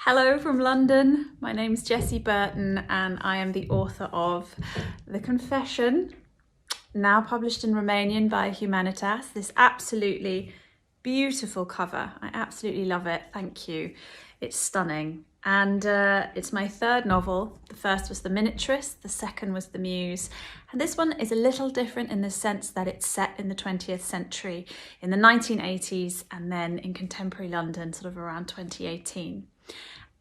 Hello from London. My name's Jessie Burton and I am the author of The Confession, now published in Romanian by Humanitas. This absolutely beautiful cover. I absolutely love it. Thank you. It's stunning. And it's my third novel. The first was The Miniaturist, the second was The Muse. And this one is a little different in the sense that it's set in the 20th century, in the 1980s, and then in contemporary London, sort of around 2018.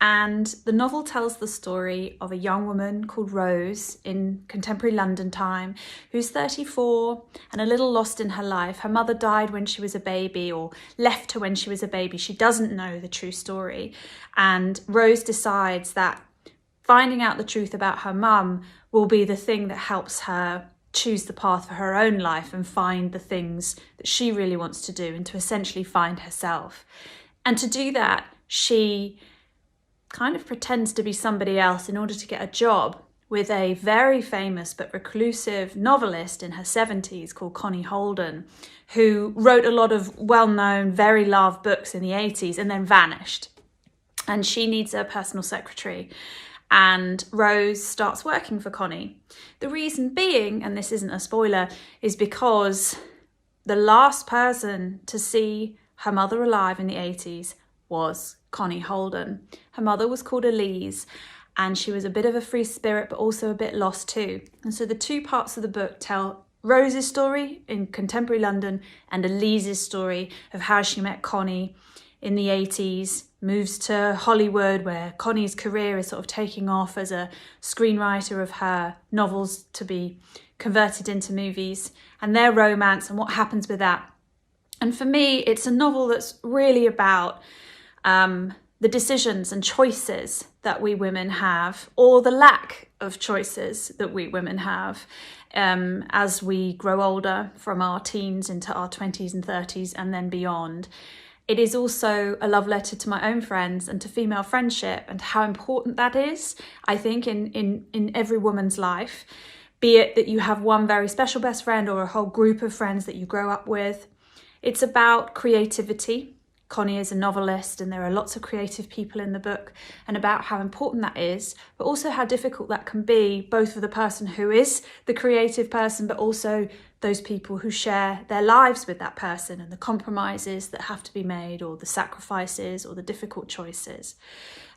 And the novel tells the story of a young woman called Rose in contemporary London time, who's 34 and a little lost in her life. Her mother died when she was a baby, or left her when she was a baby. She doesn't know the true story. And Rose decides that finding out the truth about her mum will be the thing that helps her choose the path for her own life and find the things that she really wants to do, and to essentially find herself. And to do that, she kind of pretends to be somebody else in order to get a job with a very famous but reclusive novelist in her 70s called Connie Holden, who wrote a lot of well-known, very loved books in the 80s and then vanished. And she needs a personal secretary. And Rose starts working for Connie. The reason being, and this isn't a spoiler, is because the last person to see her mother alive in the 80s was Connie Holden. Her mother was called Elise, and she was a bit of a free spirit, but also a bit lost too. And so the two parts of the book tell Rose's story in contemporary London and Elise's story of how she met Connie in the 80s, moves to Hollywood, where Connie's career is sort of taking off as a screenwriter of her novels to be converted into movies, and their romance and what happens with that. And for me, it's a novel that's really about the decisions and choices that we women have, or the lack of choices that we women have as we grow older, from our teens into our 20s and 30s and then beyond. It is also a love letter to my own friends and to female friendship, and how important that is, I think, in every woman's life, be it that you have one very special best friend or a whole group of friends that you grow up with. It's about creativity. Connie is a novelist, and there are lots of creative people in the book, and about how important that is, but also how difficult that can be, both for the person who is the creative person, but also those people who share their lives with that person, and the compromises that have to be made, or the sacrifices, or the difficult choices.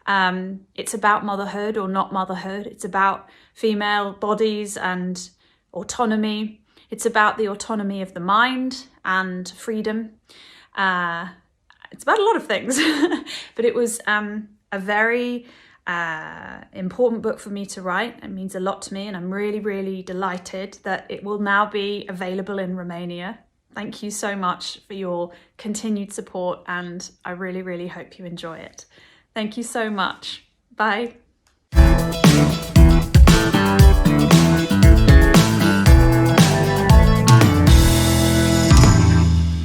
It's about motherhood or not motherhood. It's about female bodies and autonomy. It's about the autonomy of the mind and freedom. It's about a lot of things, but it was a very important book for me to write. It means a lot to me, and I'm really, really delighted that it will now be available in Romania. Thank you so much for your continued support, and I really, really hope you enjoy it. Thank you so much. Bye.